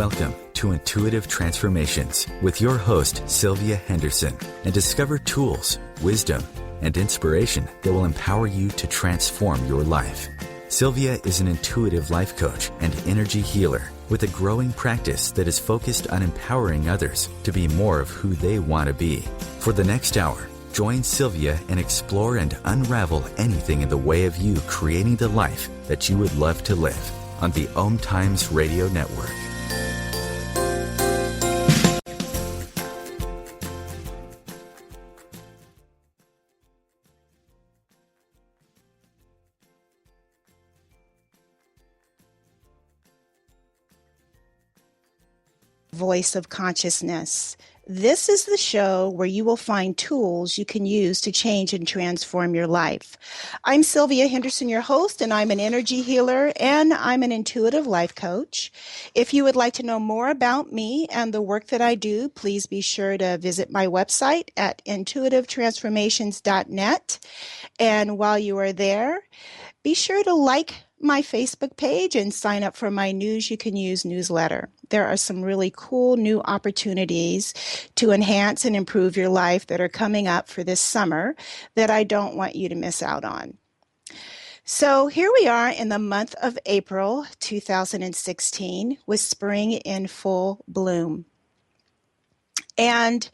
Welcome to Intuitive Transformations with your host, Sylvia Henderson, and discover tools, wisdom, and inspiration that will empower you to transform your life. Sylvia is an intuitive life coach and energy healer with a growing practice that is focused on empowering others to be more of who they want to be. For the next hour, join Sylvia and explore and unravel anything in the way of you creating the life that you would love to live on the OmTimes Radio Network. Voice of Consciousness. This is the show where you will find tools you can use to change and transform your life. I'm Sylvia Henderson, your host, and I'm an energy healer and I'm an intuitive life coach. If you would like to know more about me and the work that I do, please be sure to visit my website at intuitivetransformations.net. And while you are there, be sure to like my Facebook page and sign up for my News You Can Use newsletter. There are some really cool new opportunities to enhance and improve your life that are coming up for this summer that I don't want you to miss out on. So here we are in the month of April 2016 with spring in full bloom. And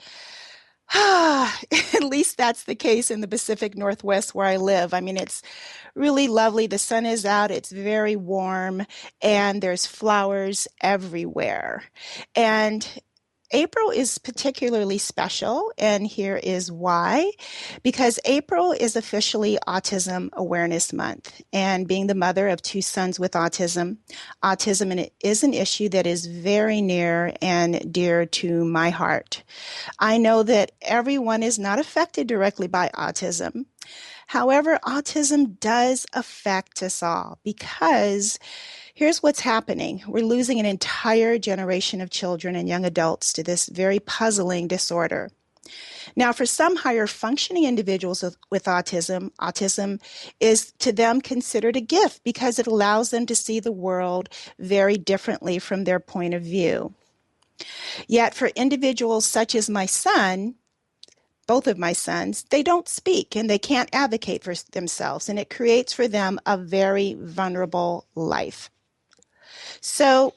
at least that's the case in the Pacific Northwest where I live. I mean, it's really lovely. The sun is out. It's very warm and there's flowers everywhere. And April is particularly special, and here is why. Because April is officially Autism Awareness Month, and being the mother of two sons with autism is an issue that is very near and dear to my heart. I know that everyone is not affected directly by autism. However, autism does affect us all because here's what's happening. We're losing an entire generation of children and young adults to this very puzzling disorder. Now, for some higher functioning individuals with autism, autism is to them considered a gift because it allows them to see the world very differently from their point of view. Yet for individuals such as my son, both of my sons, they don't speak and they can't advocate for themselves, and it creates for them a very vulnerable life. So,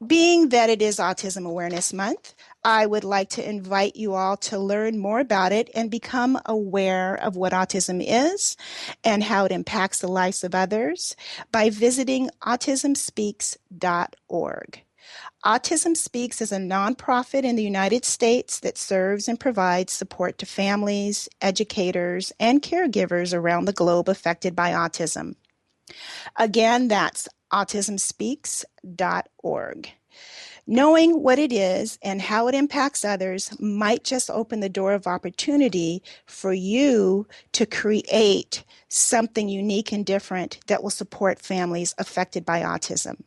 being that it is Autism Awareness Month, I would like to invite you all to learn more about it and become aware of what autism is and how it impacts the lives of others by visiting autismspeaks.org. Autism Speaks is a nonprofit in the United States that serves and provides support to families, educators, and caregivers around the globe affected by autism. Again, that's autismspeaks.org. Knowing what it is and how it impacts others might just open the door of opportunity for you to create something unique and different that will support families affected by autism.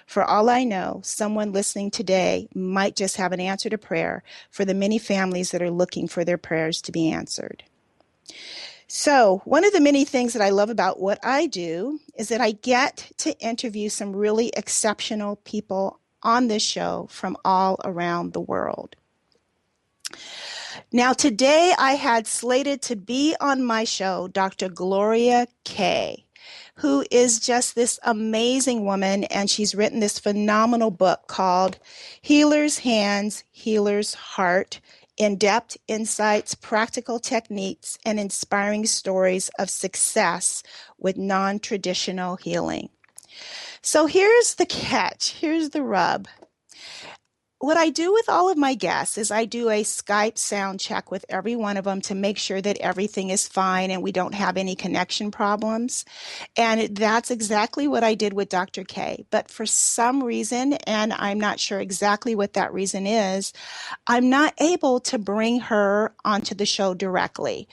For all I know, someone listening today might just have an answer to prayer for the many families that are looking for their prayers to be answered. So, one of the many things that I love about what I do is that I get to interview some really exceptional people on this show from all around the world. Now, today I had slated to be on my show Dr. Gloria Kay, who is just this amazing woman, and she's written this phenomenal book called Healer's Hands, Healer's Heart, In-Depth Insights, Practical Techniques, and Inspiring Stories of Success with Non-Traditional Healing. So here's the catch, here's the rub. What I do with all of my guests is I do a Skype sound check with every one of them to make sure that everything is fine and we don't have any connection problems. And that's exactly what I did with Dr. K. But for some reason, and I'm not sure exactly what that reason is, I'm not able to bring her onto the show directly.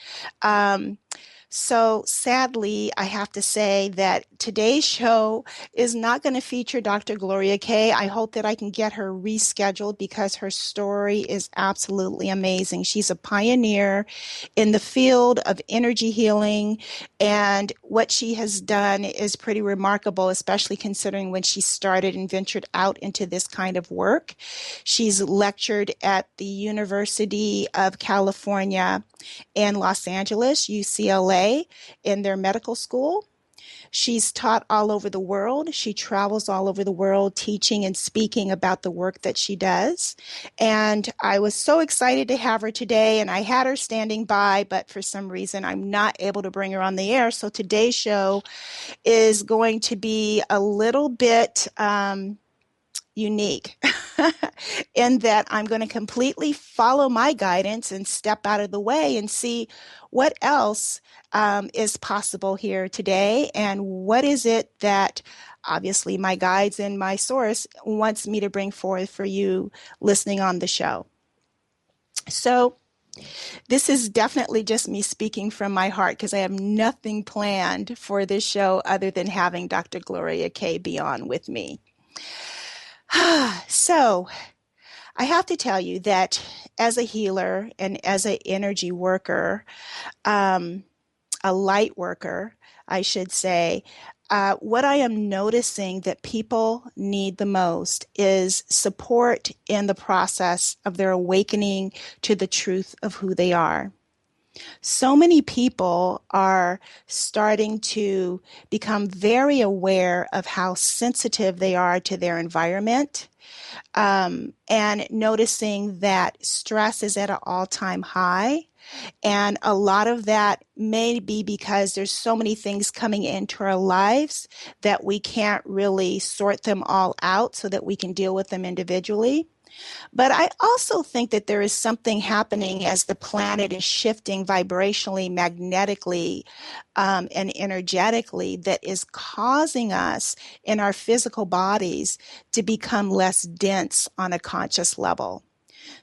So sadly, I have to say that today's show is not going to feature Dr. Gloria Kay. I hope that I can get her rescheduled because her story is absolutely amazing. She's a pioneer in the field of energy healing, and what she has done is pretty remarkable, especially considering when she started and ventured out into this kind of work. She's lectured at the University of California in Los Angeles, UCLA, in their medical school. She's taught all over the world. She travels all over the world teaching and speaking about the work that she does. And I was so excited to have her today, and I had her standing by, but for some reason I'm not able to bring her on the air. So today's show is going to be a little bit unique in that I'm going to completely follow my guidance and step out of the way and see what else is possible here today, and what is it that obviously my guides and my source wants me to bring forth for you listening on the show. So this is definitely just me speaking from my heart because I have nothing planned for this show other than having Dr. Gloria Kay be on with me. So I have to tell you that as a healer and as an energy worker, a light worker, I should say, what I am noticing that people need the most is support in the process of their awakening to the truth of who they are. So many people are starting to become very aware of how sensitive they are to their environment, and noticing that stress is at an all-time high. And a lot of that may be because there's so many things coming into our lives that we can't really sort them all out so that we can deal with them individually. But I also think that there is something happening as the planet is shifting vibrationally, magnetically, and energetically that is causing us in our physical bodies to become less dense on a conscious level.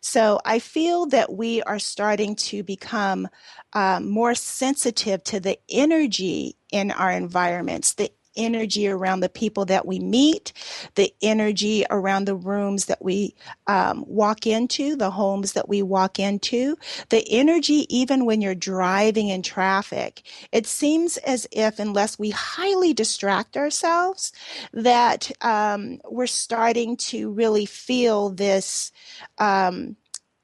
So I feel that we are starting to become more sensitive to the energy in our environments, the energy around the people that we meet, the energy around the rooms that we walk into, the homes that we walk into, the energy even when you're driving in traffic. It seems as if, unless we highly distract ourselves, that we're starting to really feel this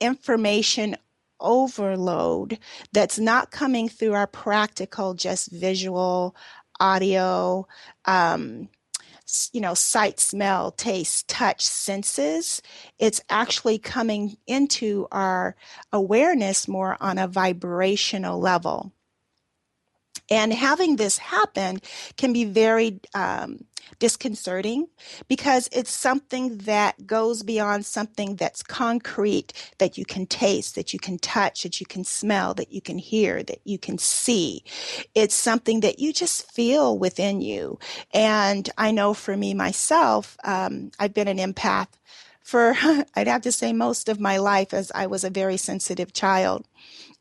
information overload that's not coming through our practical, just visual, audio, sight, smell, taste, touch, senses. It's actually coming into our awareness more on a vibrational level. And having this happen can be very disconcerting because it's something that goes beyond something that's concrete, that you can taste, that you can touch, that you can smell, that you can hear, that you can see. It's something that you just feel within you. And I know for me myself, I've been an empath for, I'd have to say, most of my life, as I was a very sensitive child.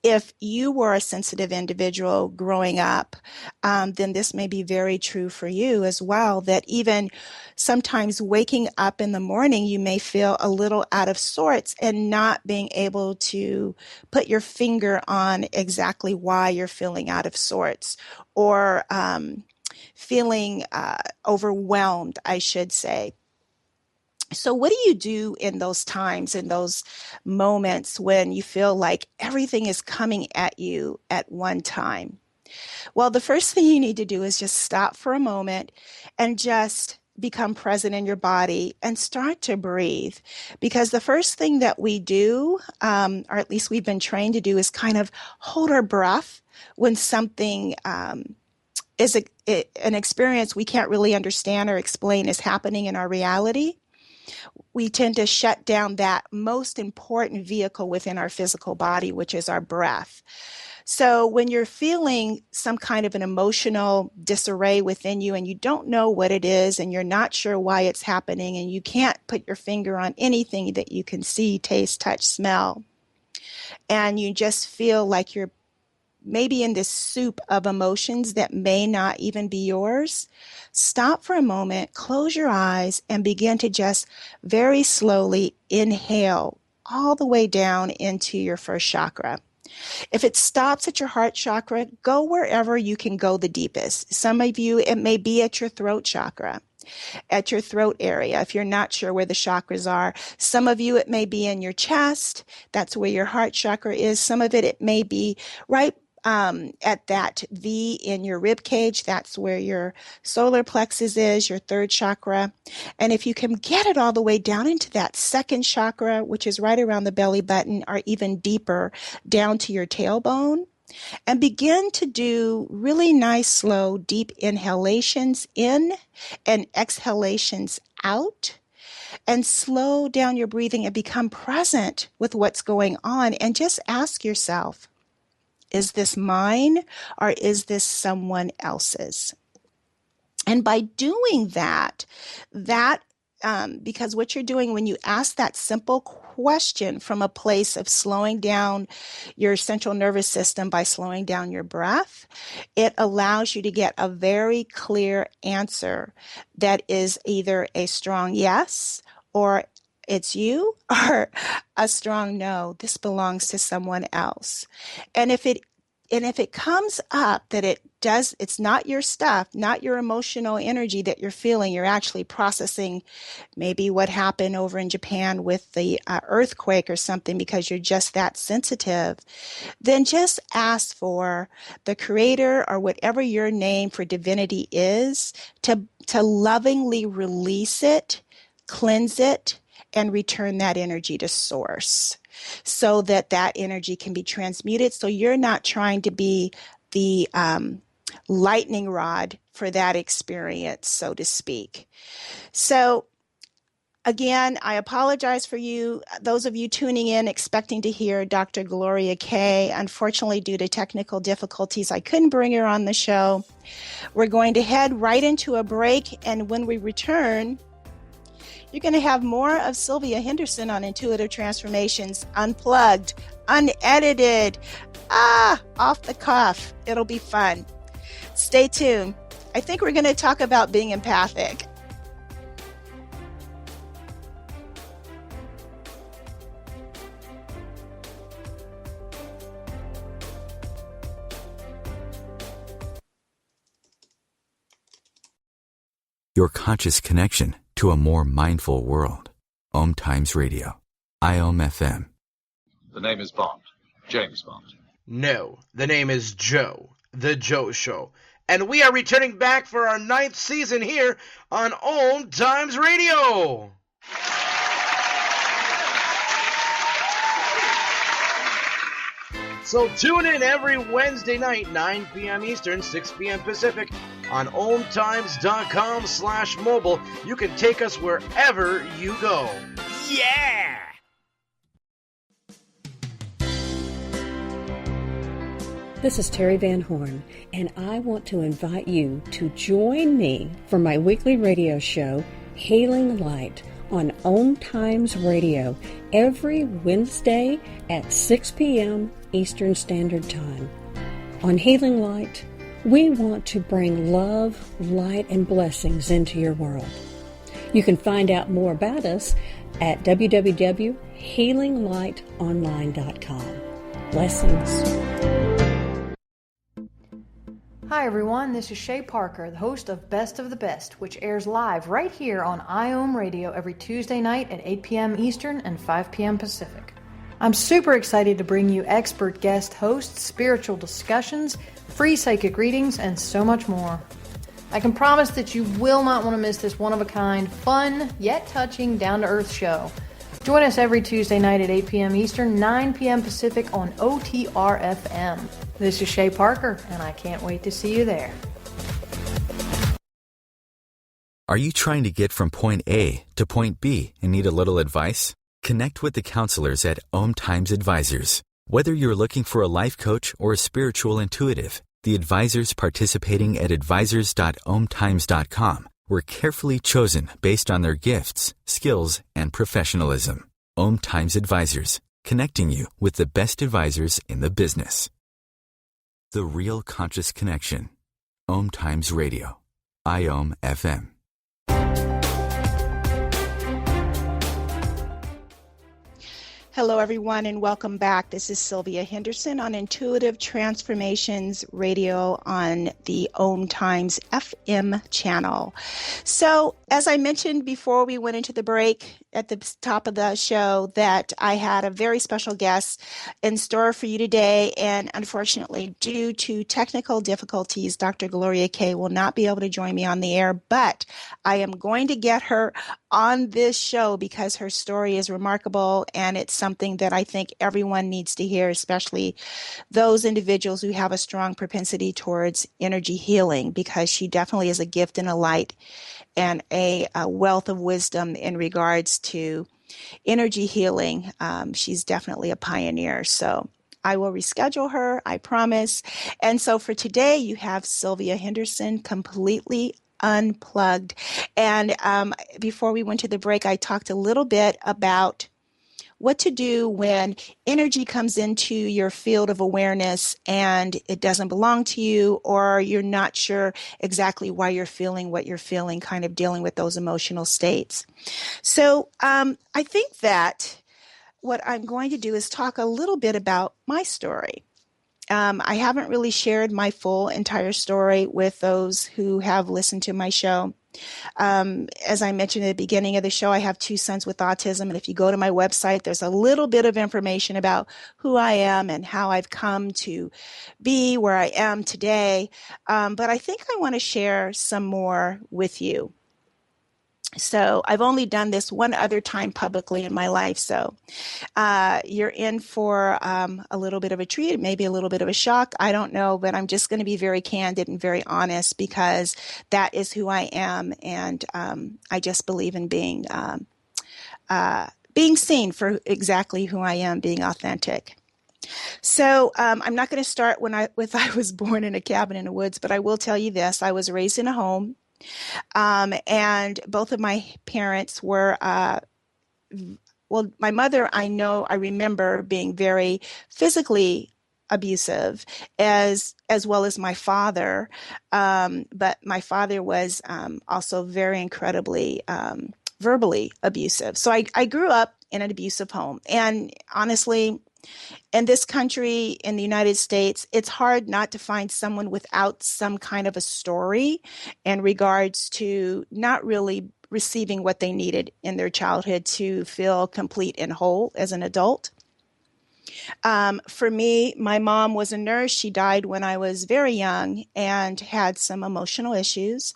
If you were a sensitive individual growing up, then this may be very true for you as well, that even sometimes waking up in the morning, you may feel a little out of sorts and not being able to put your finger on exactly why you're feeling out of sorts, or feeling overwhelmed, I should say. So what do you do in those times, in those moments when you feel like everything is coming at you at one time? Well, the first thing you need to do is just stop for a moment and just become present in your body and start to breathe. Because the first thing that we do, or at least we've been trained to do, is kind of hold our breath when something is an experience we can't really understand or explain is happening in our reality. We tend to shut down that most important vehicle within our physical body, which is our breath. So when you're feeling some kind of an emotional disarray within you and you don't know what it is and you're not sure why it's happening and you can't put your finger on anything that you can see, taste, touch, smell, and you just feel like you're maybe in this soup of emotions that may not even be yours, stop for a moment, close your eyes, and begin to just very slowly inhale all the way down into your first chakra. If it stops at your heart chakra, go wherever you can go the deepest. Some of you, it may be at your throat chakra, at your throat area, if you're not sure where the chakras are. Some of you, it may be in your chest. That's where your heart chakra is. Some of it may be right at that V in your rib cage. That's where your solar plexus is, your third chakra. And if you can get it all the way down into that second chakra, which is right around the belly button, or even deeper down to your tailbone, and begin to do really nice, slow, deep inhalations in and exhalations out, and slow down your breathing and become present with what's going on, and just ask yourself, is this mine or is this someone else's? And by doing that, because what you're doing when you ask that simple question from a place of slowing down your central nervous system by slowing down your breath, it allows you to get a very clear answer that is either a strong yes, or it's you, or a strong no, this belongs to someone else. And if it comes up that it's not your stuff, not your emotional energy that you're feeling, you're actually processing maybe what happened over in Japan with the earthquake or something, because you're just that sensitive, then just ask for the creator, or whatever your name for divinity is, to lovingly release it, cleanse it, and return that energy to source, so that energy can be transmuted. So you're not trying to be the lightning rod for that experience, so to speak. So again, I apologize for you, those of you tuning in expecting to hear Dr. Gloria Kay. Unfortunately, due to technical difficulties, I couldn't bring her on the show. We're going to head right into a break, and when we return, you're going to have more of Sylvia Henderson on Intuitive Transformations, unplugged, unedited, off the cuff. It'll be fun. Stay tuned. I think we're going to talk about being empathic. Your conscious connection to a more mindful world. OmTimes Radio. IOM FM. The name is Bond. James Bond. No, the name is Joe. The Joe Show. And we are returning back for our 9th season here on OmTimes Radio. So tune in every Wednesday night, 9 p.m. Eastern, 6 p.m. Pacific, on omtimes.com/mobile. You can take us wherever you go. Yeah! This is Terry Van Horn, and I want to invite you to join me for my weekly radio show, Healing Light, on OmTimes Radio, every Wednesday at 6 p.m. Eastern Standard Time. On Healing Light, we want to bring love, light, and blessings into your world. You can find out more about us at www.healinglightonline.com. Blessings. Hi everyone, this is Shay Parker, the host of Best of the Best, which airs live right here on IOM Radio every Tuesday night at 8 p.m. Eastern and 5 p.m. Pacific. I'm super excited to bring you expert guest hosts, spiritual discussions, free psychic readings, and so much more. I can promise that you will not want to miss this one-of-a-kind, fun, yet touching, down-to-earth show. Join us every Tuesday night at 8 p.m. Eastern, 9 p.m. Pacific on OTR-FM. This is Shay Parker, and I can't wait to see you there. Are you trying to get from point A to point B and need a little advice? Connect with the counselors at OmTimes Advisors. Whether you're looking for a life coach or a spiritual intuitive, the advisors participating at advisors.omtimes.com were carefully chosen based on their gifts, skills, and professionalism. OmTimes Advisors, connecting you with the best advisors in the business. The Real Conscious Connection. OmTimes Radio. IOM FM. Hello, everyone, and welcome back. This is Sylvia Henderson on Intuitive Transformations Radio on the OmTimes FM channel. So, as I mentioned before we went into the break at the top of the show, that I had a very special guest in store for you today, and unfortunately, due to technical difficulties, Dr. Gloria Kay will not be able to join me on the air, but I am going to get her on this show because her story is remarkable, and it's something that I think everyone needs to hear, especially those individuals who have a strong propensity towards energy healing, because she definitely is a gift and a light and a wealth of wisdom in regards to energy healing. She's definitely a pioneer. So I will reschedule her, I promise. And so for today, you have Sylvia Henderson, completely unplugged. And before we went to the break, I talked a little bit about what to do when energy comes into your field of awareness and it doesn't belong to you, or you're not sure exactly why you're feeling what you're feeling, kind of dealing with those emotional states. So I think that what I'm going to do is talk a little bit about my story. I haven't really shared my full entire story with those who have listened to my show. As I mentioned at the beginning of the show, I have 2 sons with autism. And if you go to my website, there's a little bit of information about who I am and how I've come to be where I am today. But I think I want to share some more with you. So I've only done this one other time publicly in my life. So you're in for a little bit of a treat, maybe a little bit of a shock. I don't know, but I'm just going to be very candid and very honest because that is who I am. And I just believe in being seen for exactly who I am, being authentic. So I'm not going to start with I was born in a cabin in the woods, but I will tell you this. I was raised in a home. And both of my parents were, my mother, I remember being very physically abusive as well as my father. But my father was also very incredibly verbally abusive. So I grew up in an abusive home. And honestly, in this country, in the United States, it's hard not to find someone without some kind of a story in regards to not really receiving what they needed in their childhood to feel complete and whole as an adult. For me, my mom was a nurse. She died when I was very young and had some emotional issues.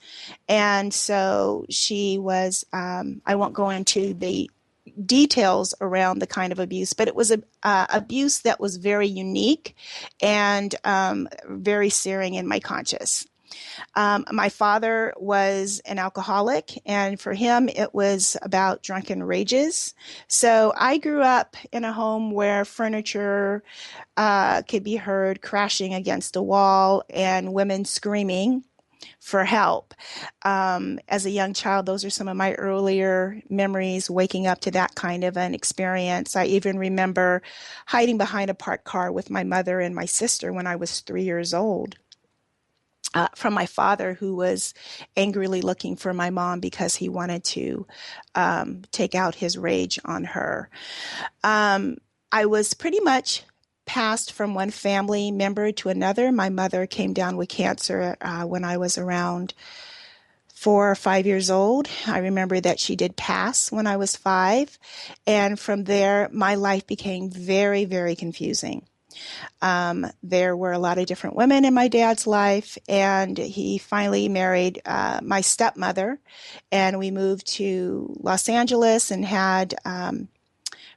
And so she was, I won't go into the details around the kind of abuse, but it was abuse that was very unique and very searing in my conscience. My father was an alcoholic, and for him, it was about drunken rages. So I grew up in a home where furniture could be heard crashing against a wall and women screaming for help. As a young child, those are some of my earlier memories, waking up to that kind of an experience. I even remember hiding behind a parked car with my mother and my sister when I was 3 years old. From my father, who was angrily looking for my mom because he wanted to take out his rage on her. I was pretty much passed from one family member to another. My mother came down with cancer when I was around 4 or 5 years old. I remember that she did pass when I was 5. And from there, my life became very, very confusing. There were a lot of different women in my dad's life, and he finally married my stepmother, and we moved to Los Angeles and had,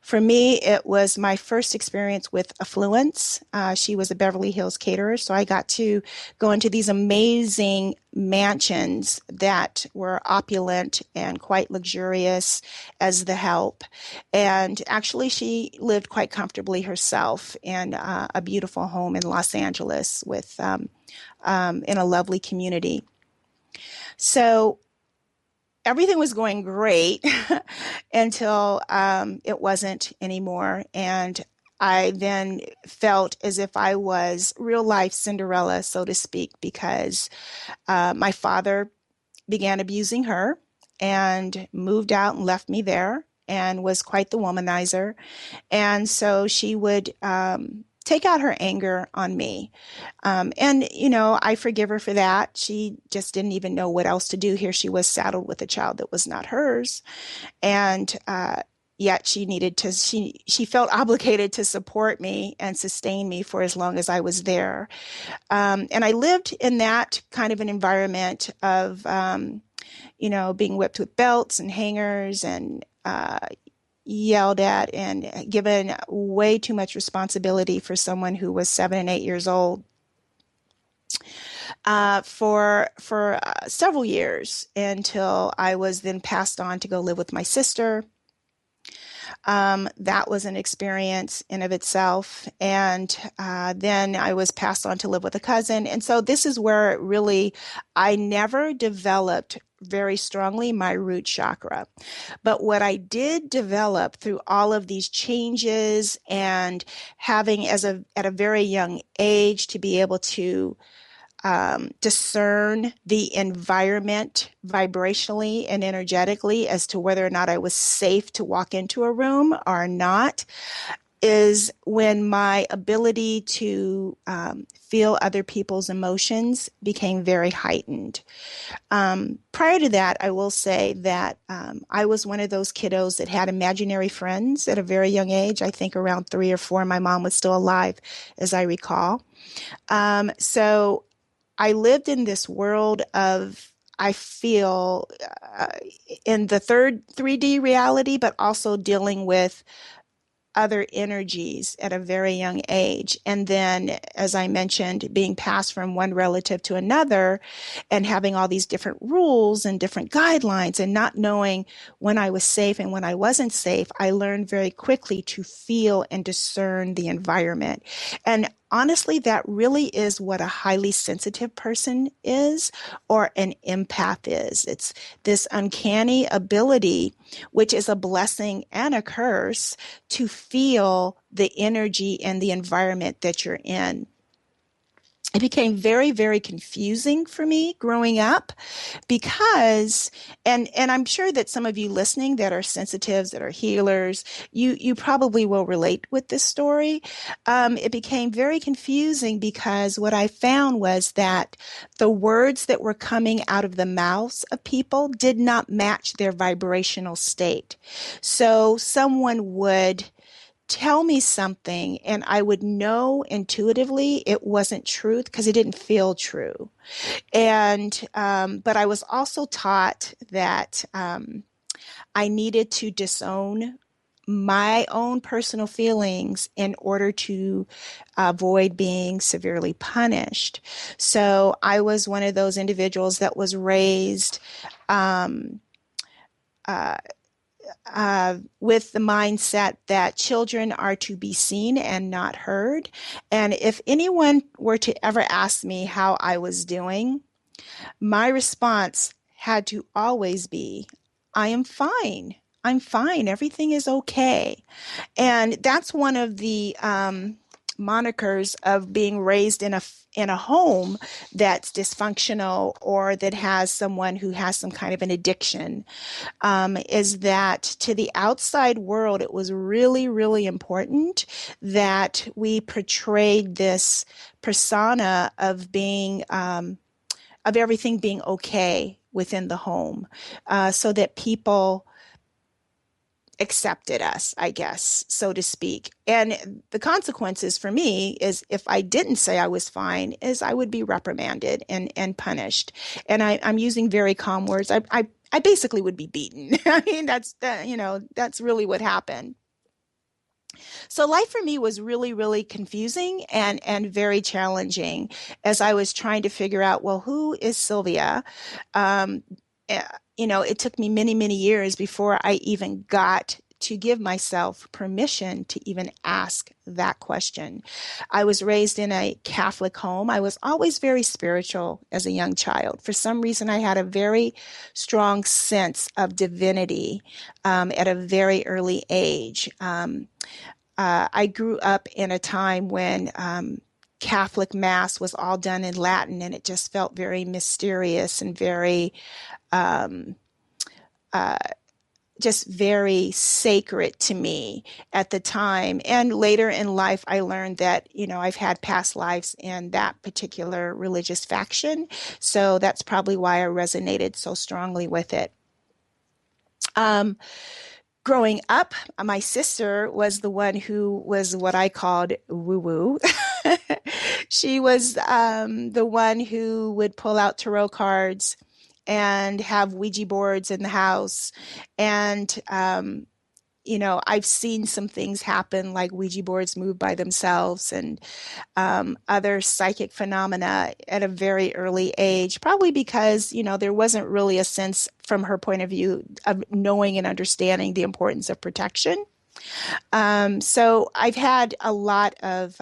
for me, it was my first experience with affluence. She was a Beverly Hills caterer, so I got to go into these amazing mansions that were opulent and quite luxurious as the help. And actually, she lived quite comfortably herself in a beautiful home in Los Angeles with in a lovely community. So everything was going great until it wasn't anymore. And I then felt as if I was real life Cinderella, so to speak, because my father began abusing her and moved out and left me there and was quite the womanizer. And so she would take out her anger on me. And, I forgive her for that. She just didn't even know what else to do. Here she was saddled with a child that was not hers. And yet she felt obligated to support me and sustain me for as long as I was there. And I lived in that kind of an environment of, being whipped with belts and hangers and yelled at and given way too much responsibility for someone who was 7 and 8 years old for several years, until I was then passed on to go live with my sister. That was an experience in of itself. And then I was passed on to live with a cousin. And so this is where I never developed very strongly my root chakra. But what I did develop through all of these changes and having at a very young age to be able to discern the environment vibrationally and energetically as to whether or not I was safe to walk into a room or not, is when my ability to feel other people's emotions became very heightened. Prior to that, I will say that I was one of those kiddos that had imaginary friends at a very young age. I think around 3 or 4, my mom was still alive, as I recall. So I lived in this world of, I feel, in the 3D reality, but also dealing with other energies at a very young age. And then, as I mentioned, being passed from one relative to another and having all these different rules and different guidelines and not knowing when I was safe and when I wasn't safe, I learned very quickly to feel and discern the environment. And honestly, that really is what a highly sensitive person is, or an empath is. It's this uncanny ability, which is a blessing and a curse, to feel the energy and the environment that you're in. It became very, very confusing for me growing up because, and I'm sure that some of you listening that are sensitives, that are healers, you probably will relate with this story. It became very confusing because what I found was that the words that were coming out of the mouths of people did not match their vibrational state. So someone would tell me something and I would know intuitively it wasn't truth because it didn't feel true. And, but I was also taught that I needed to disown my own personal feelings in order to avoid being severely punished. So I was one of those individuals that was raised with the mindset that children are to be seen and not heard. And if anyone were to ever ask me how I was doing, my response had to always be, I am fine. I'm fine. Everything is okay. And that's one of the monikers of being raised in a home that's dysfunctional or that has someone who has some kind of an addiction, is that to the outside world, it was really, really important that we portrayed this persona of being, of everything being okay within the home, so that people accepted us, I guess, so to speak. And the consequences for me is if I didn't say I was fine, is I would be reprimanded and punished. And I'm using very calm words. I basically would be beaten. I mean, that's really what happened. So life for me was really, really confusing and very challenging as I was trying to figure out, well, who is Sylvia? It took me many, many years before I even got to give myself permission to even ask that question. I was raised in a Catholic home. I was always very spiritual as a young child. For some reason, I had a very strong sense of divinity at a very early age. I grew up in a time when Catholic Mass was all done in Latin, and it just felt very mysterious and very just very sacred to me at the time. And later in life, I learned that, I've had past lives in that particular religious faction. So that's probably why I resonated so strongly with it. Growing up, my sister was the one who was what I called woo-woo. She was the one who would pull out tarot cards and have Ouija boards in the house. And, I've seen some things happen, like Ouija boards move by themselves and other psychic phenomena at a very early age, probably because, there wasn't really a sense from her point of view of knowing and understanding the importance of protection. So I've had a lot of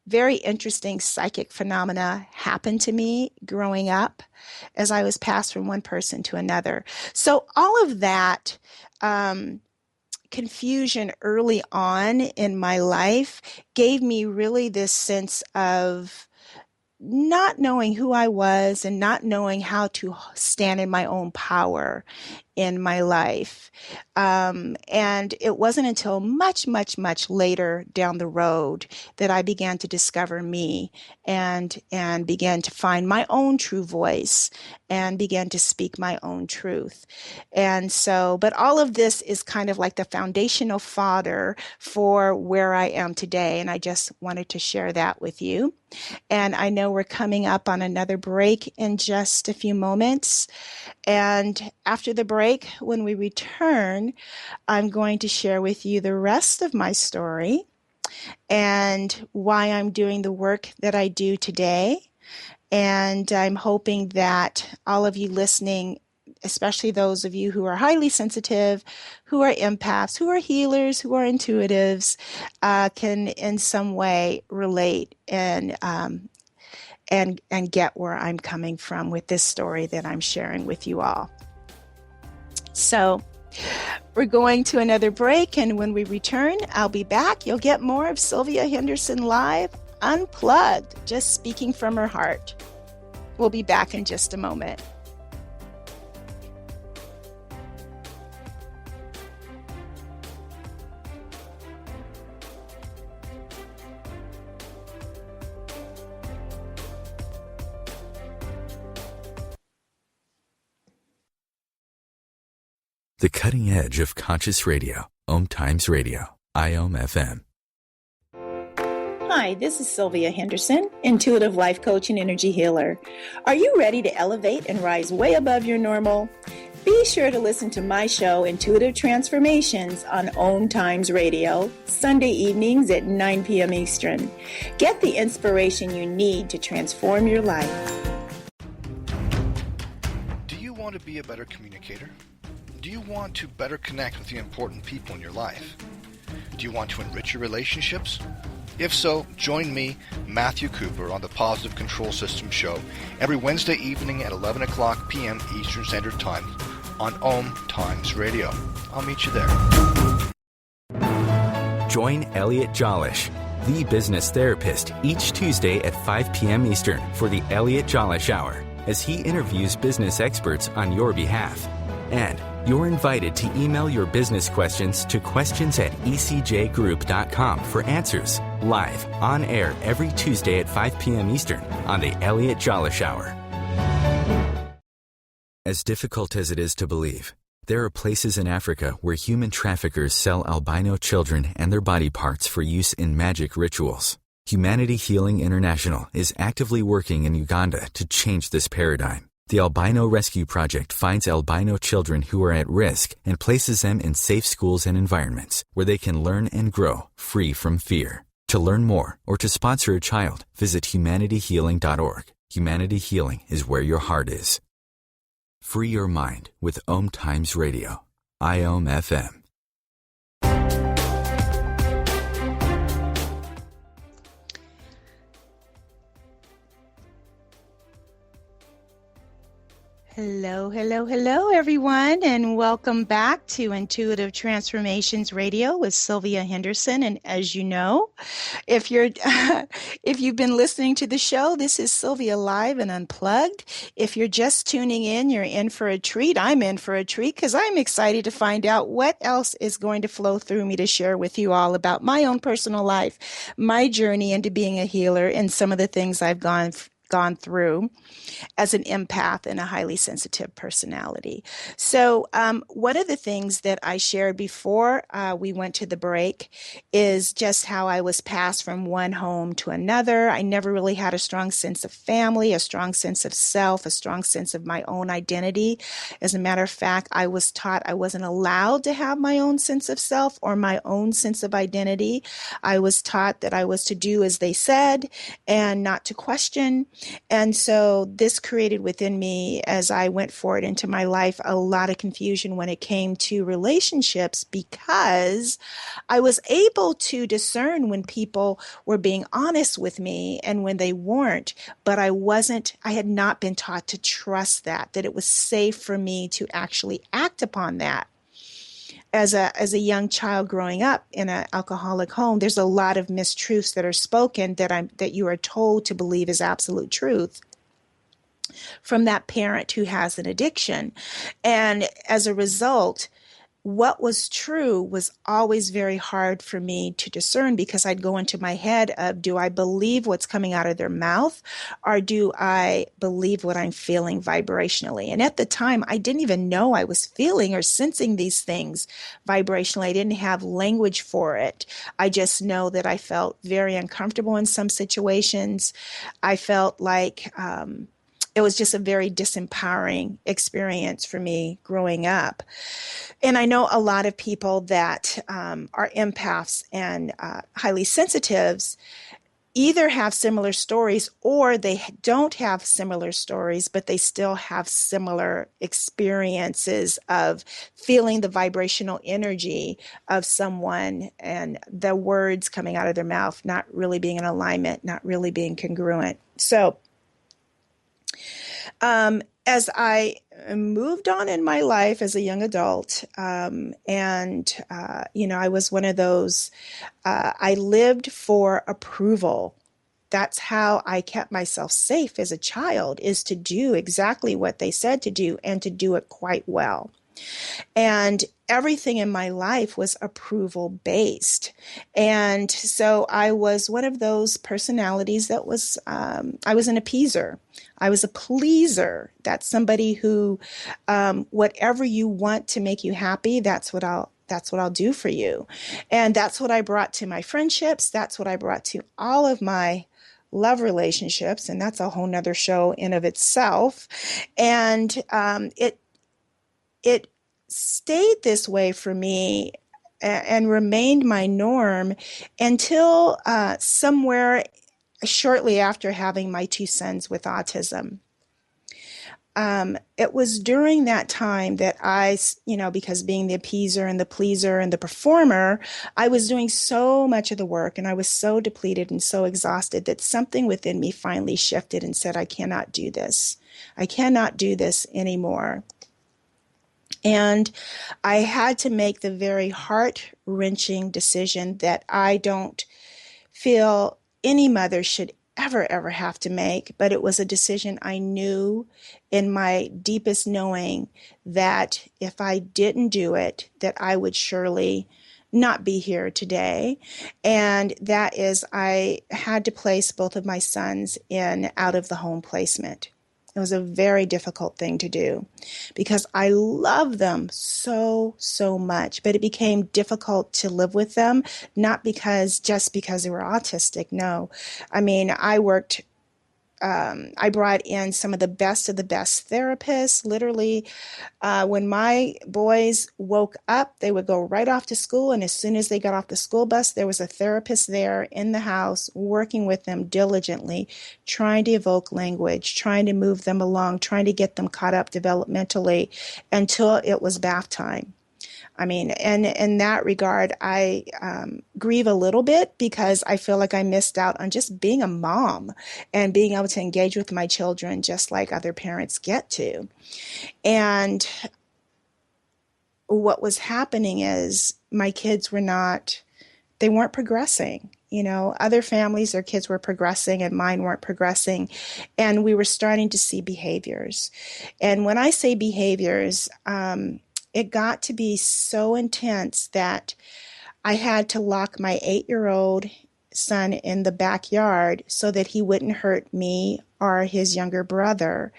very interesting psychic phenomena happen to me growing up as I was passed from one person to another. So all of that confusion early on in my life gave me really this sense of not knowing who I was and not knowing how to stand in my own power in my life. And it wasn't until much, much, much later down the road that I began to discover me and began to find my own true voice and began to speak my own truth. And so, but all of this is kind of like the foundational fodder for where I am today. And I just wanted to share that with you. And I know we're coming up on another break in just a few moments. And after the break, when we return, I'm going to share with you the rest of my story and why I'm doing the work that I do today. And I'm hoping that all of you listening, especially those of you who are highly sensitive, who are empaths, who are healers, who are intuitives, can in some way relate and get where I'm coming from with this story that I'm sharing with you all. So we're going to another break, and when we return, I'll be back. You'll get more of Sylvia Henderson Live, Unplugged, just speaking from her heart. We'll be back in just a moment. The cutting edge of conscious radio, OmTimes Radio, IOM FM. Hi, this is Sylvia Henderson, intuitive life coach and energy healer. Are you ready to elevate and rise way above your normal? Be sure to listen to my show, Intuitive Transformations, on OmTimes Radio, Sunday evenings at 9 p.m. Eastern. Get the inspiration you need to transform your life. Do you want to be a better communicator? Do you want to better connect with the important people in your life? Do you want to enrich your relationships? If so, join me, Matthew Cooper, on the Positive Control System Show every Wednesday evening at 11 o'clock p.m. Eastern Standard Time on OmTimes Radio. I'll meet you there. Join Elliot Jollish, the business therapist, each Tuesday at 5 p.m. Eastern for the Elliot Jollish Hour, as he interviews business experts on your behalf. And you're invited to email your business questions to questions@ecjgroup.com for answers, live, on air every Tuesday at 5 p.m. Eastern on the Elliot Jollish Hour. As difficult as it is to believe, there are places in Africa where human traffickers sell albino children and their body parts for use in magic rituals. Humanity Healing International is actively working in Uganda to change this paradigm. The Albino Rescue Project finds albino children who are at risk and places them in safe schools and environments where they can learn and grow free from fear. To learn more or to sponsor a child, visit humanityhealing.org. Humanity Healing is where your heart is. Free your mind with OmTimes Radio, IOM FM. Hello, hello, hello, everyone, and welcome back to Intuitive Transformations Radio with Sylvia Henderson. And as you know, if you've been listening to the show, this is Sylvia Live and Unplugged. If you're just tuning in, you're in for a treat. I'm in for a treat because I'm excited to find out what else is going to flow through me to share with you all about my own personal life, my journey into being a healer, and some of the things I've gone through as an empath and a highly sensitive personality. So one of the things that I shared before we went to the break is just how I was passed from one home to another. I never really had a strong sense of family, a strong sense of self, a strong sense of my own identity. As a matter of fact, I was taught I wasn't allowed to have my own sense of self or my own sense of identity. I was taught that I was to do as they said and not to question. And so this created within me, as I went forward into my life, a lot of confusion when it came to relationships, because I was able to discern when people were being honest with me and when they weren't, but I had not been taught to trust that it was safe for me to actually act upon that. As a young child growing up in an alcoholic home, there's a lot of mistruths that are spoken that you are told to believe is absolute truth from that parent who has an addiction. And as a result, what was true was always very hard for me to discern, because I'd go into my head of, do I believe what's coming out of their mouth, or do I believe what I'm feeling vibrationally? And at the time, I didn't even know I was feeling or sensing these things vibrationally. I didn't have language for it. I just know that I felt very uncomfortable in some situations. I felt like it was just a very disempowering experience for me growing up. And I know a lot of people that are empaths and highly sensitives either have similar stories or they don't have similar stories, but they still have similar experiences of feeling the vibrational energy of someone and the words coming out of their mouth not really being in alignment, not really being congruent. So as I moved on in my life as a young adult, I was one of those, I lived for approval. That's how I kept myself safe as a child, is to do exactly what they said to do and to do it quite well. And everything in my life was approval based. And so I was one of those personalities that was, I was an appeaser. I was a pleaser. That's somebody who, whatever you want to make you happy, that's what I'll do for you. And that's what I brought to my friendships. That's what I brought to all of my love relationships. And that's a whole nother show in of itself. And, it stayed this way for me and remained my norm until somewhere shortly after having my two sons with autism. It was during that time that I, because being the appeaser and the pleaser and the performer, I was doing so much of the work and I was so depleted and so exhausted that something within me finally shifted and said, I cannot do this. I cannot do this anymore. And I had to make the very heart-wrenching decision that I don't feel any mother should ever have to make, but it was a decision I knew in my deepest knowing that if I didn't do it, that I would surely not be here today. And that is, I had to place both of my sons in out-of-the-home placement. It was a very difficult thing to do because I love them so much, but it became difficult to live with them, not just because they were autistic. No, I mean, I brought in some of the best therapists. Literally, when my boys woke up, they would go right off to school. And as soon as they got off the school bus, there was a therapist there in the house working with them diligently, trying to evoke language, trying to move them along, trying to get them caught up developmentally until it was bath time. I mean, and in that regard, I grieve a little bit because I feel like I missed out on just being a mom and being able to engage with my children just like other parents get to. And what was happening is my kids they weren't progressing. You know, other families, their kids were progressing and mine weren't progressing. And we were starting to see behaviors. And when I say behaviors, it got to be so intense that I had to lock my 8-year-old son in the backyard so that he wouldn't hurt me or his younger brother,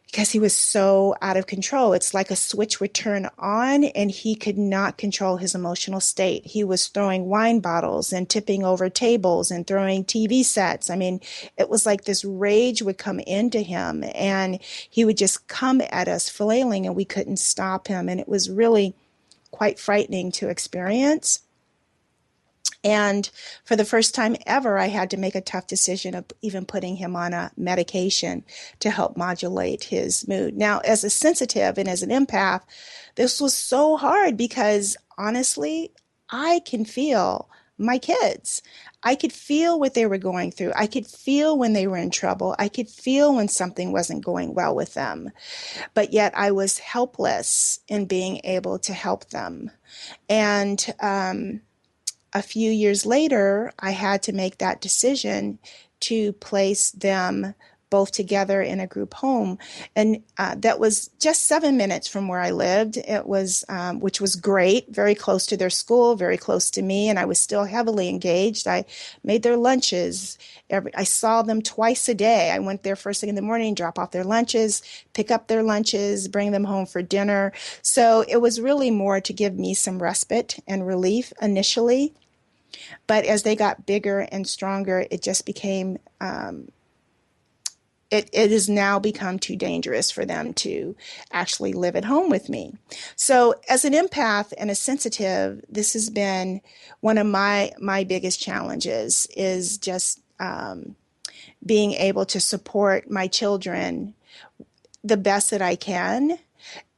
because he was so out of control. It's like a switch would turn on and he could not control his emotional state. He was throwing wine bottles and tipping over tables and throwing TV sets. I mean, it was like this rage would come into him and he would just come at us flailing and we couldn't stop him. And it was really quite frightening to experience. And for the first time ever, I had to make a tough decision of even putting him on a medication to help modulate his mood. Now, as a sensitive and as an empath, this was so hard because honestly, I can feel my kids. I could feel what they were going through. I could feel when they were in trouble. I could feel when something wasn't going well with them. But yet I was helpless in being able to help them. And a few years later, I had to make that decision to place them both together in a group home. And that was just 7 minutes from where I lived. It was, which was great, very close to their school, very close to me. And I was still heavily engaged. I made their lunches. I saw them twice a day. I went there first thing in the morning, drop off their lunches, pick up their lunches, bring them home for dinner. So it was really more to give me some respite and relief initially. But as they got bigger and stronger, it just became, it has now become too dangerous for them to actually live at home with me. So as an empath and a sensitive, this has been one of my biggest challenges, is just being able to support my children the best that I can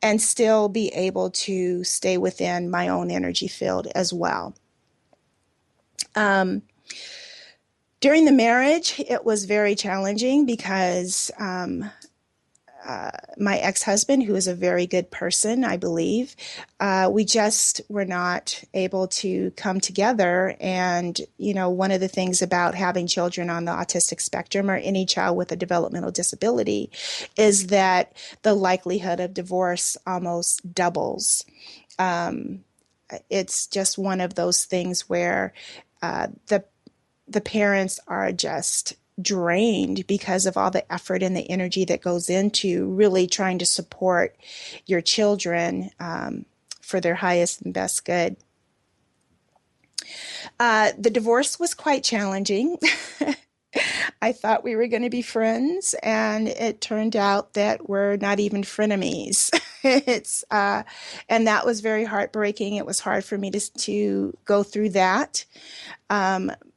and still be able to stay within my own energy field as well. During the marriage, it was very challenging because my ex-husband, who is a very good person, I believe, we just were not able to come together. And, you know, one of the things about having children on the autistic spectrum or any child with a developmental disability is that the likelihood of divorce almost doubles. It's just one of those things where the parents are just drained because of all the effort and the energy that goes into really trying to support your children for their highest and best good. The divorce was quite challenging. I thought we were going to be friends, and it turned out that we're not even frenemies. And that was very heartbreaking. It was hard for me to go through that.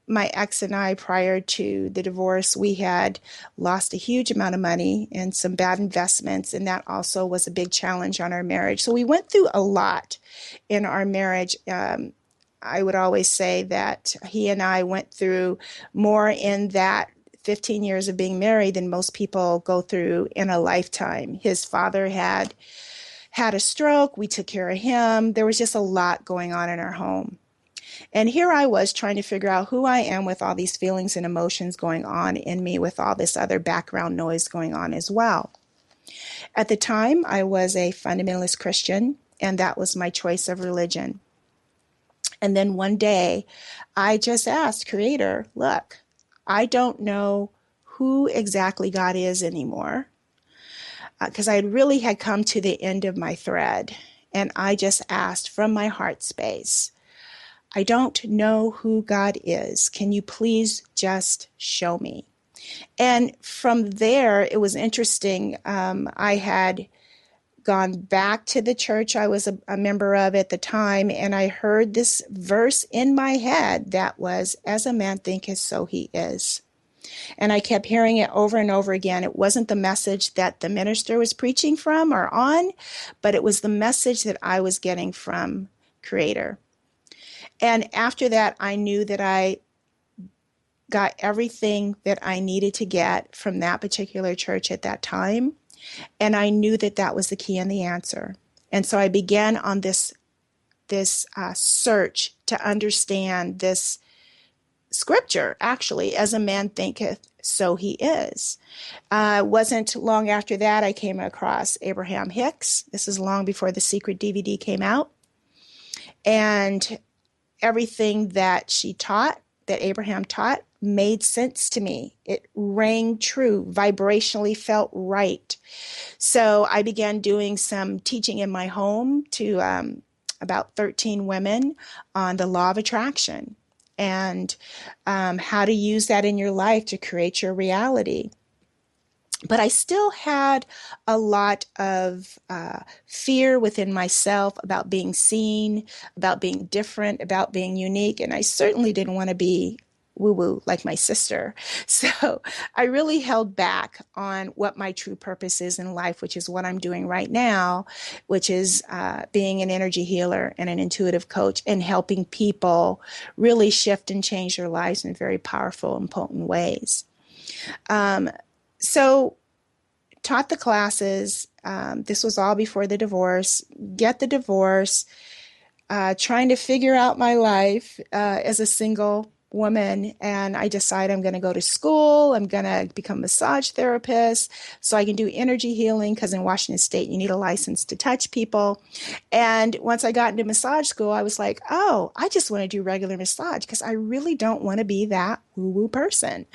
My ex and I, prior to the divorce, we had lost a huge amount of money and some bad investments, and that also was a big challenge on our marriage. So we went through a lot in our marriage. I would always say that he and I went through more in that 15 years of being married than most people go through in a lifetime. His father had a stroke. We took care of him. There was just a lot going on in our home. And here I was trying to figure out who I am with all these feelings and emotions going on in me, with all this other background noise going on as well. At the time, I was a fundamentalist Christian, and that was my choice of religion. And then one day, I just asked Creator, look, I don't know who exactly God is anymore, because I really had come to the end of my thread. And I just asked from my heart space, I don't know who God is. Can you please just show me? And from there, it was interesting. I had gone back to the church I was a member of at the time, and I heard this verse in my head that was, as a man thinketh, so he is. And I kept hearing it over and over again. It wasn't the message that the minister was preaching from or on, but it was the message that I was getting from Creator. And after that, I knew that I got everything that I needed to get from that particular church at that time. And I knew that that was the key and the answer. And so I began on this search to understand this scripture, actually, as a man thinketh, so he is. Wasn't long after that I came across Abraham Hicks. This is long before the Secret DVD came out. And everything that she taught, that Abraham taught, made sense to me. It rang true, vibrationally felt right. So I began doing some teaching in my home to about 13 women on the law of attraction and how to use that in your life to create your reality. But I still had a lot of fear within myself about being seen, about being different, about being unique. And I certainly didn't want to be woo-woo like my sister. So I really held back on what my true purpose is in life, which is what I'm doing right now, which is being an energy healer and an intuitive coach and helping people really shift and change their lives in very powerful and potent ways. So taught the classes. This was all before the divorce. Get the divorce, trying to figure out my life as a single woman. And I decide I'm going to go to school. I'm going to become a massage therapist so I can do energy healing, because in Washington State, you need a license to touch people. And once I got into massage school, I was like, oh, I just want to do regular massage because I really don't want to be that woo-woo person.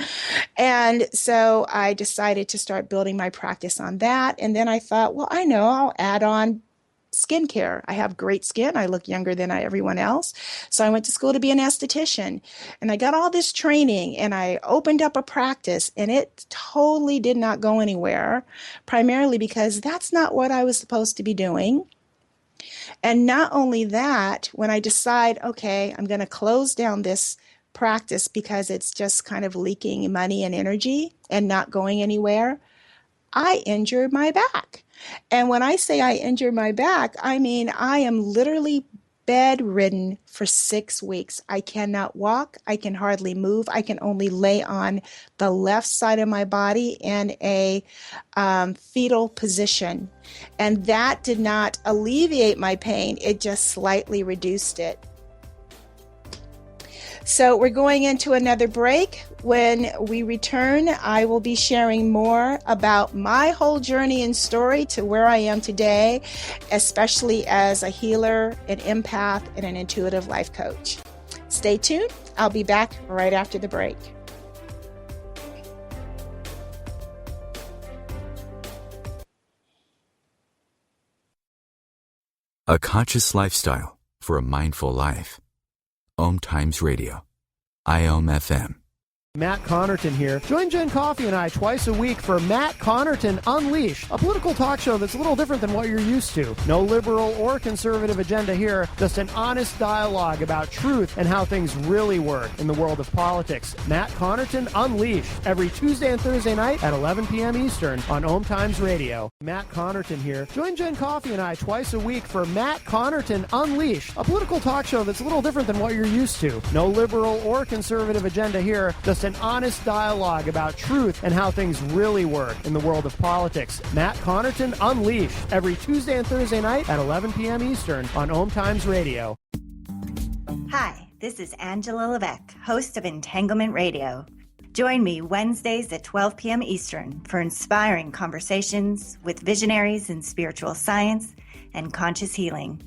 And so I decided to start building my practice on that. And then I thought, well, I know I'll add on skincare. I have great skin. I look younger than everyone else. So I went to school to be an esthetician, and I got all this training, and I opened up a practice, and it totally did not go anywhere, primarily because that's not what I was supposed to be doing. And not only that, when I decide, okay, I'm going to close down this practice because it's just kind of leaking money and energy and not going anywhere, I injured my back. And when I say I injured my back, I mean I am literally bedridden for 6 weeks. I cannot walk. I can hardly move. I can only lay on the left side of my body in a fetal position. And that did not alleviate my pain. It just slightly reduced it. So we're going into another break. When we return, I will be sharing more about my whole journey and story to where I am today, especially as a healer, an empath, and an intuitive life coach. Stay tuned. I'll be back right after the break. A conscious lifestyle for a mindful life. OmTimes Radio. IOM-FM. Matt Connerton here. Join Jen Coffey and I twice a week for Matt Connerton Unleashed, a political talk show that's a little different than what you're used to. No liberal or conservative agenda here, just an honest dialogue about truth and how things really work in the world of politics. Matt Connerton Unleashed, every Tuesday and Thursday night at 11 p.m. Eastern on OmTimes Radio. Matt Connerton here. Join Jen Coffey and I twice a week for Matt Connerton Unleashed, a political talk show that's a little different than what you're used to. No liberal or conservative agenda here, just an honest dialogue about truth and how things really work in the world of politics. Matt Connerton Unleashed, every Tuesday and Thursday night at 11 p.m. Eastern on OmTimes Radio. Hi, this is Angela Levesque, host of Entanglement Radio. Join me Wednesdays at 12 p.m. Eastern for inspiring conversations with visionaries in spiritual science and conscious healing.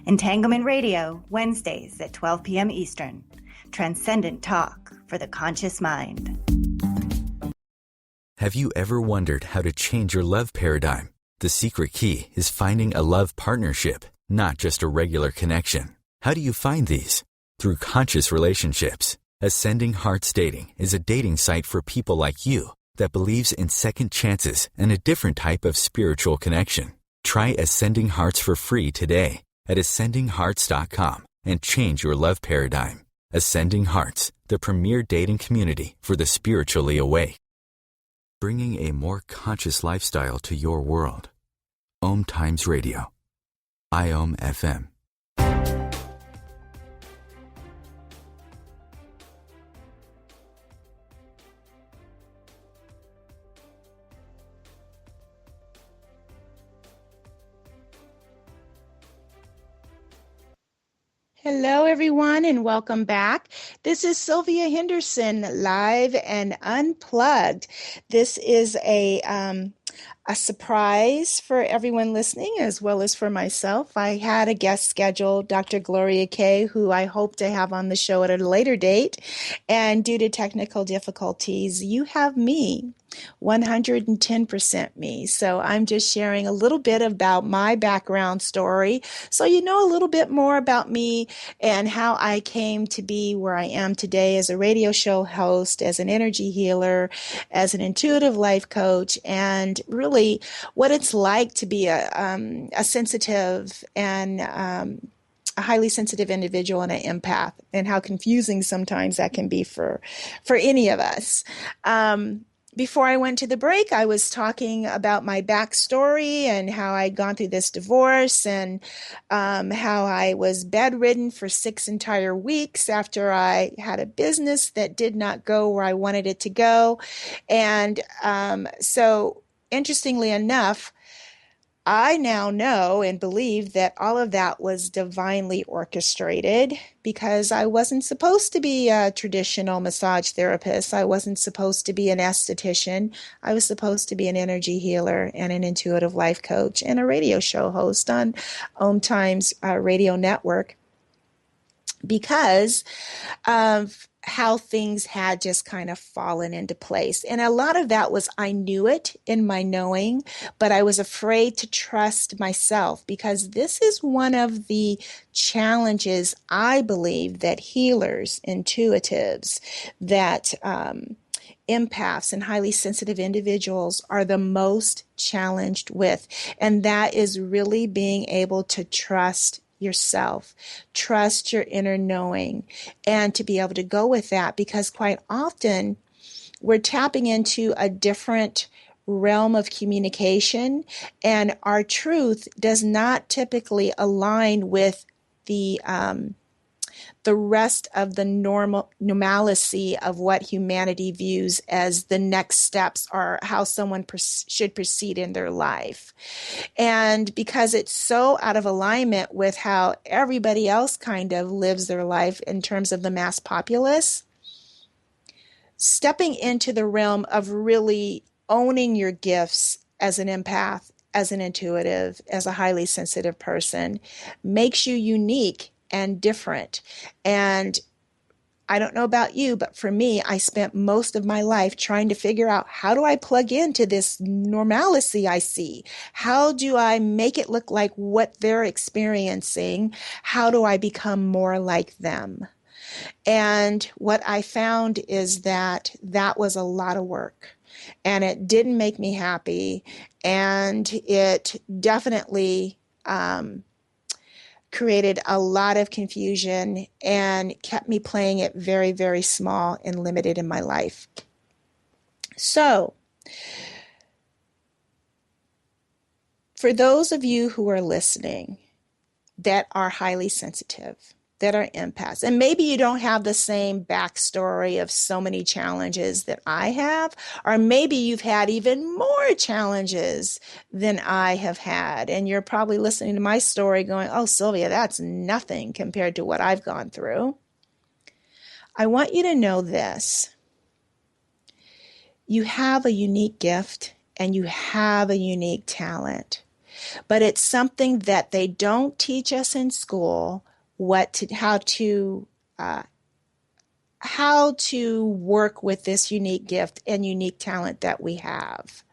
Entanglement Radio, Wednesdays at 12 p.m. Eastern. Transcendent talk for the conscious mind. Have you ever wondered how to change your love paradigm? The secret key is finding a love partnership, not just a regular connection. How do you find these? Through conscious relationships. Ascending Hearts Dating is a dating site for people like you that believes in second chances and a different type of spiritual connection. Try Ascending Hearts for free today at ascendinghearts.com and change your love paradigm. Ascending Hearts, the premier dating community for the spiritually awake. Bringing a more conscious lifestyle to your world. OmTimes Radio. IOM FM. Hello, everyone, and welcome back. This is Sylvia Henderson, live and unplugged. This is a surprise for everyone listening, as well as for myself. I had a guest scheduled, Dr. Gloria Kay, who I hope to have on the show at a later date. And due to technical difficulties, you have me. 110% me. So I'm just sharing a little bit about my background story so you know a little bit more about me and how I came to be where I am today as a radio show host, as an energy healer, as an intuitive life coach, and really what it's like to be a sensitive and a highly sensitive individual and an empath, and how confusing sometimes that can be for any of us. Before I went to the break, I was talking about my backstory and how I'd gone through this divorce and how I was bedridden for 6 entire weeks after I had a business that did not go where I wanted it to go. And so interestingly enough, I now know and believe that all of that was divinely orchestrated because I wasn't supposed to be a traditional massage therapist. I wasn't supposed to be an esthetician. I was supposed to be an energy healer and an intuitive life coach and a radio show host on OmTimes Radio Network because of how things had just kind of fallen into place. And a lot of that was I knew it in my knowing, but I was afraid to trust myself because this is one of the challenges I believe that healers, intuitives, that empaths and highly sensitive individuals are the most challenged with. And that is really being able to trust yourself, trust your inner knowing, and to be able to go with that because quite often we're tapping into a different realm of communication and our truth does not typically align with the rest of the normalcy of what humanity views as the next steps or how someone should proceed in their life. And because it's so out of alignment with how everybody else kind of lives their life in terms of the mass populace, stepping into the realm of really owning your gifts as an empath, as an intuitive, as a highly sensitive person makes you unique and different. And I don't know about you, but for me, I spent most of my life trying to figure out how do I plug into this normalcy I see? How do I make it look like what they're experiencing? How do I become more like them? And what I found is that was a lot of work. And it didn't make me happy. And it definitely created a lot of confusion and kept me playing it very, very small and limited in my life. So, for those of you who are listening that are highly sensitive, that are empaths, and maybe you don't have the same backstory of so many challenges that I have, or maybe you've had even more challenges than I have had, and you're probably listening to my story going, oh, Sylvia, that's nothing compared to what I've gone through. I want you to know this. You have a unique gift and you have a unique talent, but it's something that they don't teach us in school how to work with this unique gift and unique talent that we have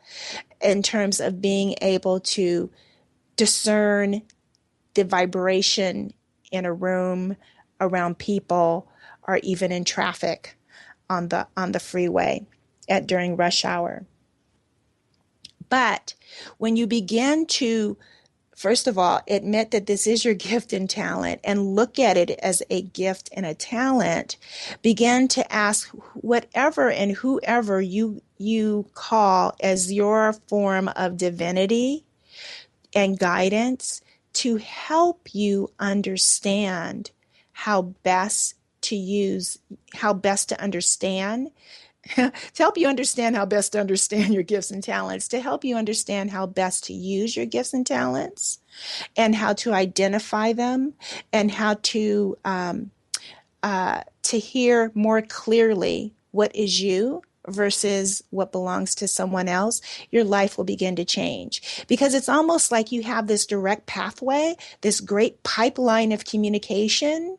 in terms of being able to discern the vibration in a room, around people, or even in traffic on the freeway during rush hour. But when you begin to First of all, admit that this is your gift and talent and look at it as a gift and a talent. Begin to ask whatever and whoever you call as your form of divinity and guidance to help you understand how best to understand to help you understand how best to understand your gifts and talents, to help you understand how best to use your gifts and talents, and how to identify them, and how to hear more clearly what is you versus what belongs to someone else. Your life will begin to change, because it's almost like you have this direct pathway, this great pipeline of communication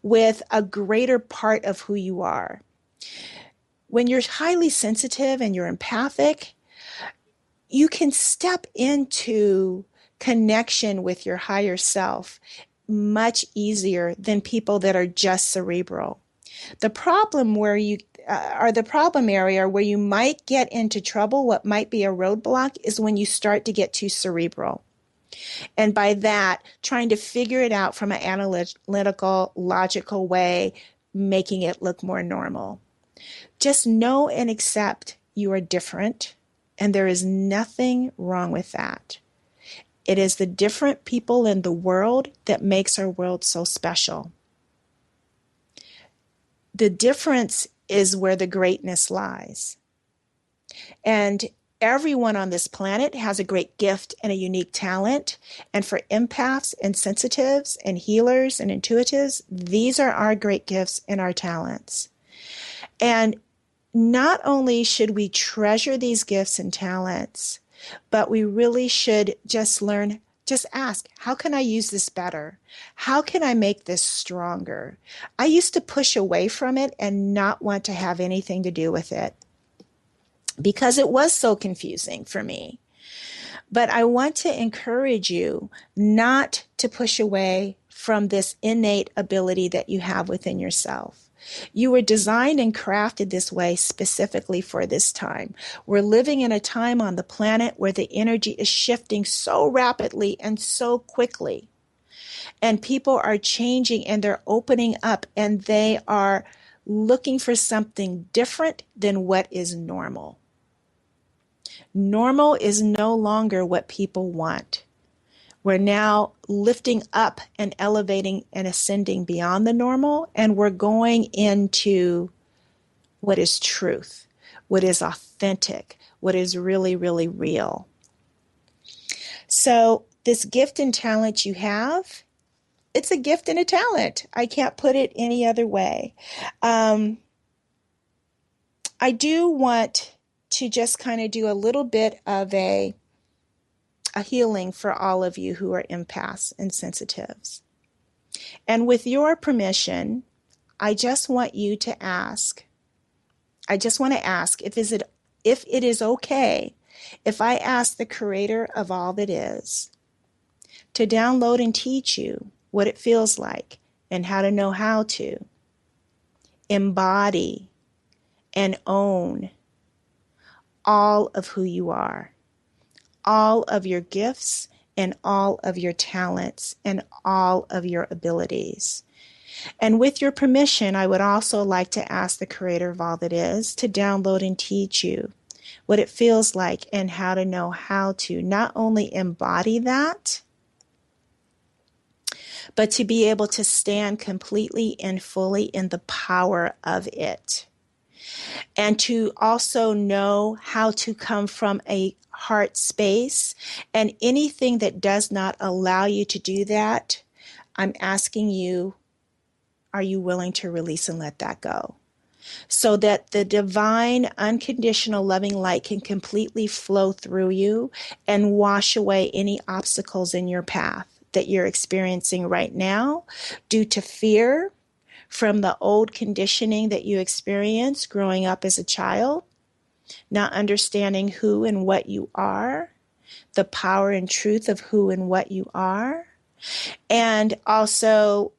with a greater part of who you are. When you're highly sensitive and you're empathic, you can step into connection with your higher self much easier than people that are just cerebral. The problem the problem area where you might get into trouble, what might be a roadblock, is when you start to get too cerebral. And by that, trying to figure it out from an analytical, logical way, making it look more normal. Just know and accept you are different, and there is nothing wrong with that. It is the different people in the world that makes our world so special. The difference is where the greatness lies. And everyone on this planet has a great gift and a unique talent. And for empaths and sensitives and healers and intuitives, these are our great gifts and our talents. And not only should we treasure these gifts and talents, but we really should just ask, how can I use this better? How can I make this stronger? I used to push away from it and not want to have anything to do with it because it was so confusing for me. But I want to encourage you not to push away from this innate ability that you have within yourself. You were designed and crafted this way specifically for this time. We're living in a time on the planet where the energy is shifting so rapidly and so quickly. And people are changing and they're opening up and they are looking for something different than what is normal. Normal is no longer what people want. We're now lifting up and elevating and ascending beyond the normal, and we're going into what is truth, what is authentic, what is really, really real. So this gift and talent you have, it's a gift and a talent. I can't put it any other way. I do want to just kind of do a little bit of a healing for all of you who are empaths and sensitives. And with your permission, I just want to ask if it is okay if I ask the creator of all that is to download and teach you what it feels like and how to know how to embody and own all of who you are. All of your gifts and all of your talents and all of your abilities. And with your permission, I would also like to ask the creator of all that is to download and teach you what it feels like and how to know how to not only embody that, but to be able to stand completely and fully in the power of it. And to also know how to come from a heart space, and anything that does not allow you to do that, I'm asking you, are you willing to release and let that go? So that the divine, unconditional, loving light can completely flow through you and wash away any obstacles in your path that you're experiencing right now due to fear from the old conditioning that you experienced growing up as a child, not understanding who and what you are, the power and truth of who and what you are. And also,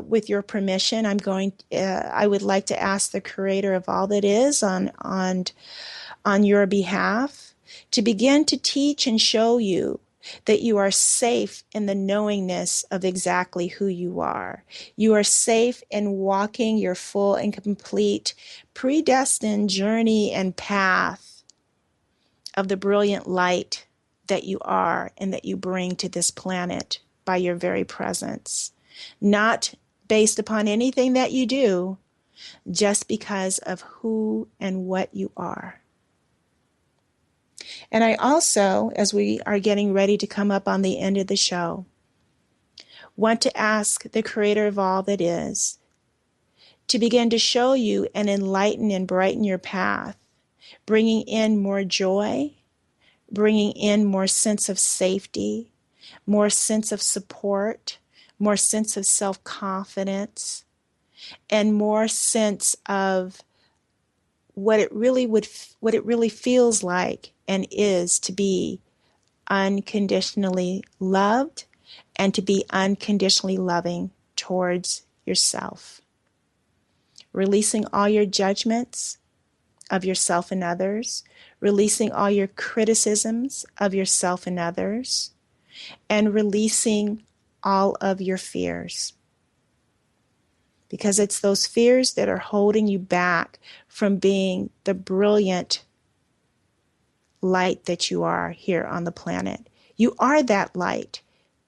with your permission, I would like to ask the creator of all that is on your behalf to begin to teach and show you that you are safe in the knowingness of exactly who you are. You are safe in walking your full and complete predestined journey and path of the brilliant light that you are and that you bring to this planet by your very presence. Not based upon anything that you do, just because of who and what you are. And I also, as we are getting ready to come up on the end of the show, want to ask the Creator of all that is to begin to show you and enlighten and brighten your path, bringing in more joy, bringing in more sense of safety, more sense of support, more sense of self-confidence, and more sense of what it really feels like and is to be unconditionally loved and to be unconditionally loving towards yourself. Releasing all your judgments of yourself and others, releasing all your criticisms of yourself and others, and releasing all of your fears. Because it's those fears that are holding you back from being the brilliant light that you are here on the planet. You are that light.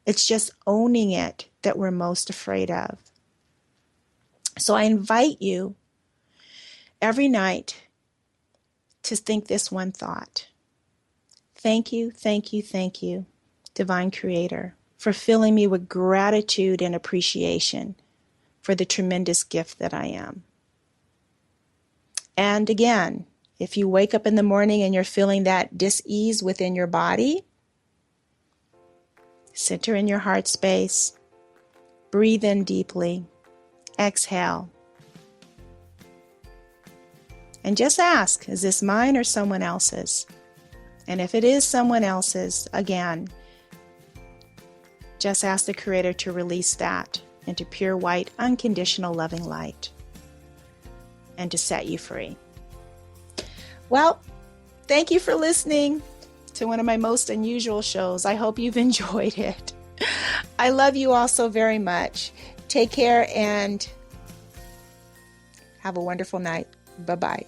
It's just owning it that we're most afraid of. So I invite you every night to think this one thought. Thank you, thank you, thank you, Divine Creator, for filling me with gratitude and appreciation for the tremendous gift that I am. And again, if you wake up in the morning and you're feeling that dis-ease within your body, center in your heart space, breathe in deeply, exhale, and just ask, is this mine or someone else's? And if it is someone else's, again, just ask the Creator to release that into pure white, unconditional, loving light and to set you free. Well, thank you for listening to one of my most unusual shows. I hope you've enjoyed it. I love you all so very much. Take care and have a wonderful night. Bye-bye.